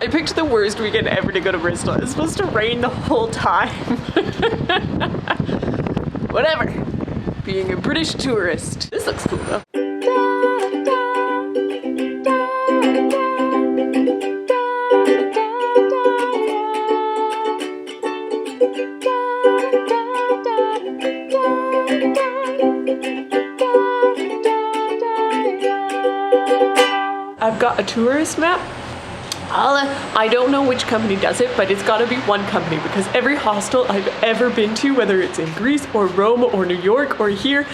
I picked the worst weekend ever to go to Bristol. It's supposed to rain the whole time. Whatever. Being a British tourist. This looks cool though. I've got a tourist map. I don't know which company does it, but it's gotta be one company because every hostel I've ever been to, whether it's in Greece or Rome or New York or here,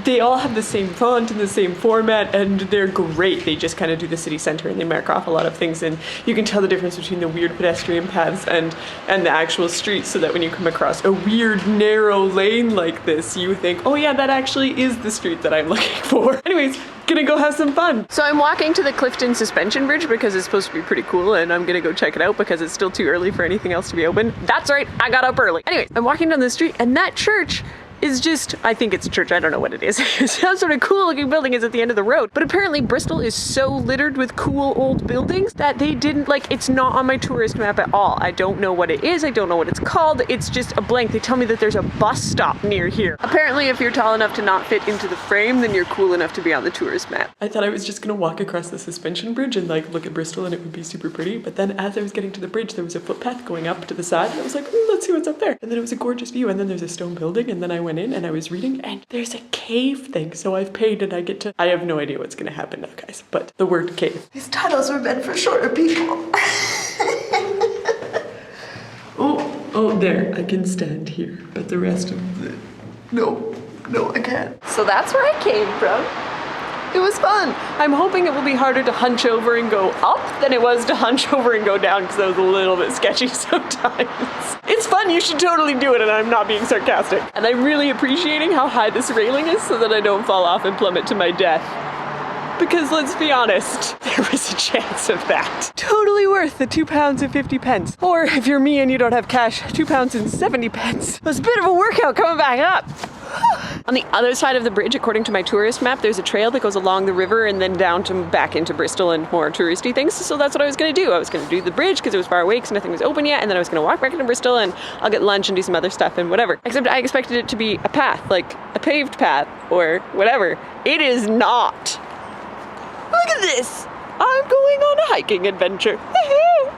they all have the same font and the same format and they're great. They just kind of do the city center and they mark off a lot of things and you can tell the difference between the weird pedestrian paths and the actual streets so that when you come across a weird narrow lane like this, you think, oh yeah, that actually is the street that I'm looking for. Anyways, gonna go have some fun. So I'm walking to the Clifton Suspension Bridge because it's supposed to be pretty cool and I'm gonna go check it out because it's still too early for anything else to be open. That's right, I got up early. Anyway, I'm walking down the street and that church is just, I think it's a church, I don't know what it is. It sounds sort of cool looking building is at the end of the road. But apparently Bristol is so littered with cool old buildings that they didn't, like, it's not on my tourist map at all. I don't know what it is, I don't know what it's called, it's just a blank. They tell me that there's a bus stop near here. Apparently if you're tall enough to not fit into the frame, then you're cool enough to be on the tourist map. I thought I was just gonna walk across the suspension bridge and like look at Bristol and it would be super pretty, but then as I was getting to the bridge, there was a footpath going up to the side and I was like, let's see what's up there. And then it was a gorgeous view and then there's a stone building and then I went in and I was reading and there's a cave thing, so I've paid and I get to, I have no idea what's gonna happen now guys, but the word cave. These tunnels were meant for shorter people. oh there, I can stand here, but the rest of the, no I can't. So that's where I came from. It was fun. I'm hoping it will be harder to hunch over and go up than it was to hunch over and go down because that was a little bit sketchy sometimes. It's fun, you should totally do it and I'm not being sarcastic. And I'm really appreciating how high this railing is so that I don't fall off and plummet to my death. Because let's be honest, there was a chance of that. Totally worth the £2.50. Or if you're me and you don't have cash, £2.70. It was a bit of a workout coming back up. On the other side of the bridge, according to my tourist map, there's a trail that goes along the river and then down to back into Bristol and more touristy things. So that's what I was gonna do. I was gonna do the bridge because it was far away because nothing was open yet, and then I was gonna walk back into Bristol and I'll get lunch and do some other stuff and whatever. Except I expected it to be a path, like a paved path or whatever. It is not. Look at this. I'm going on a hiking adventure.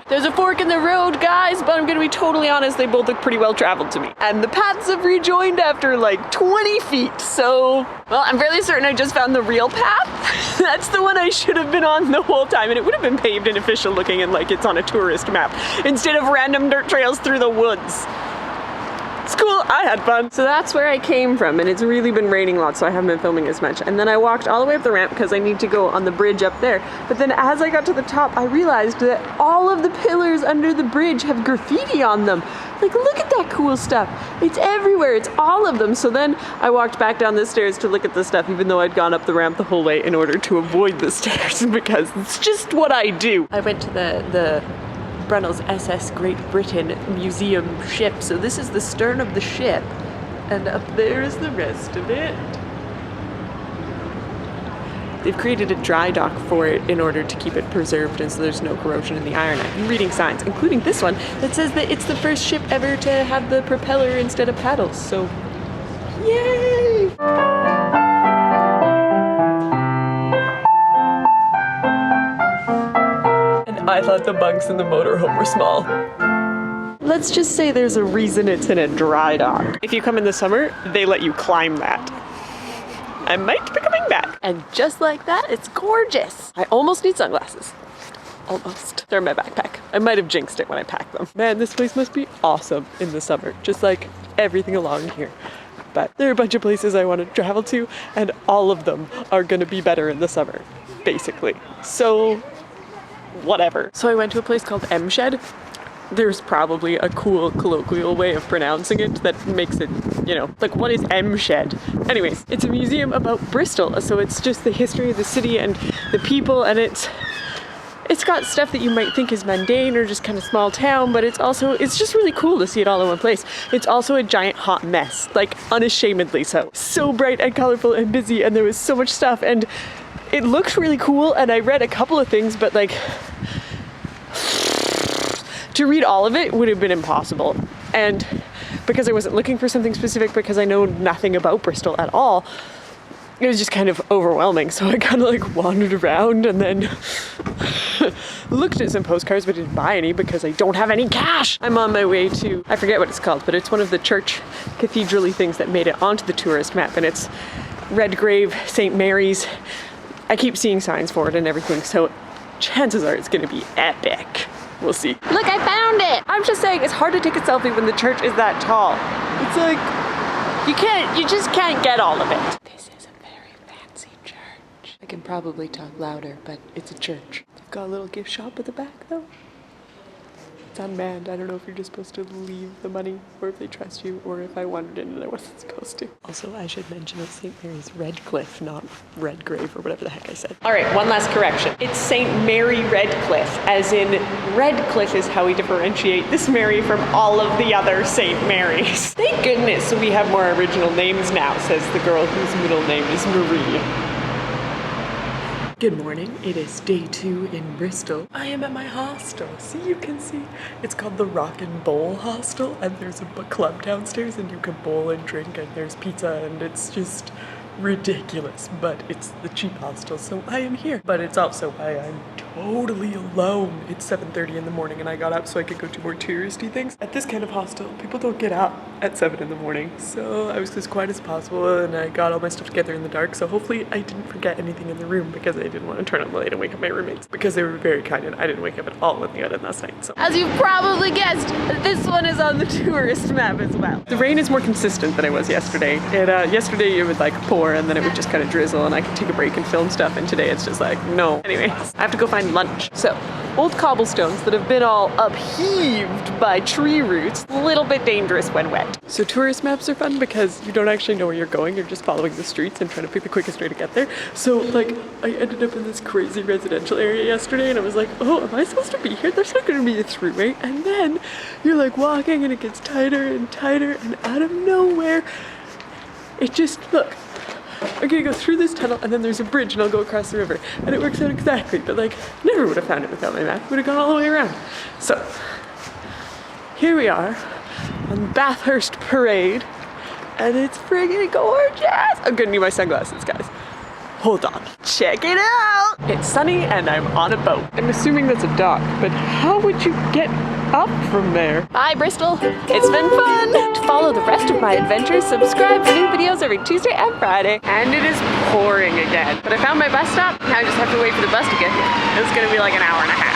There's a fork in the road, guys, but I'm gonna be totally honest, they both look pretty well traveled to me. And the paths have rejoined after like 20 feet, so... Well, I'm fairly certain I just found the real path. That's the one I should have been on the whole time, and it would have been paved and official looking and like it's on a tourist map, instead of random dirt trails through the woods. It's cool, I had fun. So that's where I came from, and it's really been raining lots, so I haven't been filming as much. And then I walked all the way up the ramp because I need to go on the bridge up there. But then as I got to the top, I realized that all of the pillars under the bridge have graffiti on them. Like, look at that cool stuff. It's everywhere, it's all of them. So then I walked back down the stairs to look at the stuff, even though I'd gone up the ramp the whole way in order to avoid the stairs because it's just what I do. I went to the Brunel's SS Great Britain Museum ship. So this is the stern of the ship, and up there is the rest of it. They've created a dry dock for it in order to keep it preserved and so there's no corrosion in the iron. I've been reading signs, including this one, that says that it's the first ship ever to have the propeller instead of paddles, so yay! I thought the bunks in the motorhome were small. Let's just say there's a reason it's in a dry dock. If you come in the summer, they let you climb that. I might be coming back. And just like that, it's gorgeous. I almost need sunglasses. Almost. They're in my backpack. I might have jinxed it when I packed them. Man, this place must be awesome in the summer, just like everything along here. But there are a bunch of places I want to travel to, and all of them are gonna be better in the summer, basically. So, whatever. So I went to a place called M-Shed. There's probably a cool colloquial way of pronouncing it that makes it, you know, like what is M-Shed? Anyways, it's a museum about Bristol, so it's just the history of the city and the people, and it's got stuff that you might think is mundane or just kind of small town, but it's just really cool to see it all in one place. It's also a giant hot mess, like unashamedly so. So bright and colorful and busy, and there was so much stuff, and it looked really cool, and I read a couple of things, but like, To read all of it would have been impossible. And because I wasn't looking for something specific, because I know nothing about Bristol at all, it was just kind of overwhelming. So I kind of like wandered around and then looked at some postcards, but didn't buy any because I don't have any cash. I'm on my way to, I forget what it's called, but it's one of the church cathedral-y things that made it onto the tourist map, and it's Redgrave, St. Mary's. I keep seeing signs for it and everything, so chances are it's gonna be epic. We'll see. Look, I found it! I'm just saying, it's hard to take a selfie when the church is that tall. It's like, you just can't get all of it. This is a very fancy church. I can probably talk louder, but it's a church. They've got a little gift shop at the back though. It's unmanned. I don't know if you're just supposed to leave the money or if they trust you or if I wandered in and I wasn't supposed to. Also, I should mention it's St. Mary's Redcliffe, not Redgrave or whatever the heck I said. All right, one last correction. It's St. Mary Redcliffe, as in Redcliffe is how we differentiate this Mary from all of the other St. Marys. Thank goodness we have more original names now, says the girl whose middle name is Marie. Good morning, it is day 2 in Bristol. I am at my hostel. See, you can see. It's called the Rock and Bowl Hostel, and there's a club downstairs and you can bowl and drink and there's pizza and it's just ridiculous, but it's the cheap hostel, so I am here. But it's also why I'm totally alone. It's 7:30 in the morning and I got up so I could go do more touristy things. At this kind of hostel, people don't get up at 7 in the morning, so I was as quiet as possible and I got all my stuff together in the dark, so hopefully I didn't forget anything in the room because I didn't want to turn on the light and wake up my roommates because they were very kind and I didn't wake up at all when they got in last night. So, as you've probably guessed, this one is on the tourist map as well. The rain is more consistent than it was yesterday. Yesterday it would like pour and then it would just kind of drizzle and I could take a break and film stuff, and today it's just like, no. Anyways, I have to go find lunch. So, old cobblestones that have been all upheaved by tree roots, a little bit dangerous when wet. So tourist maps are fun because you don't actually know where you're going, you're just following the streets and trying to pick the quickest way to get there. So like, I ended up in this crazy residential area yesterday and I was like, oh, am I supposed to be here? There's not gonna be a throughway. And then you're like walking and it gets tighter and tighter, and out of nowhere, it just, look, I'm gonna go through this tunnel and then there's a bridge and I'll go across the river. And it works out exactly, but like, never would have found it without my map. Would have gone all the way around. So, here we are on Bathurst Parade and it's friggin' gorgeous. I'm gonna need my sunglasses, guys. Hold on. Check it out! It's sunny and I'm on a boat. I'm assuming that's a dock, but how would you get up from there? Bye, Bristol. It's been fun. To follow the rest of my adventures, subscribe for new videos every Tuesday and Friday. And it is pouring again. But I found my bus stop. Now I just have to wait for the bus to get here. It's gonna be like an hour and a half.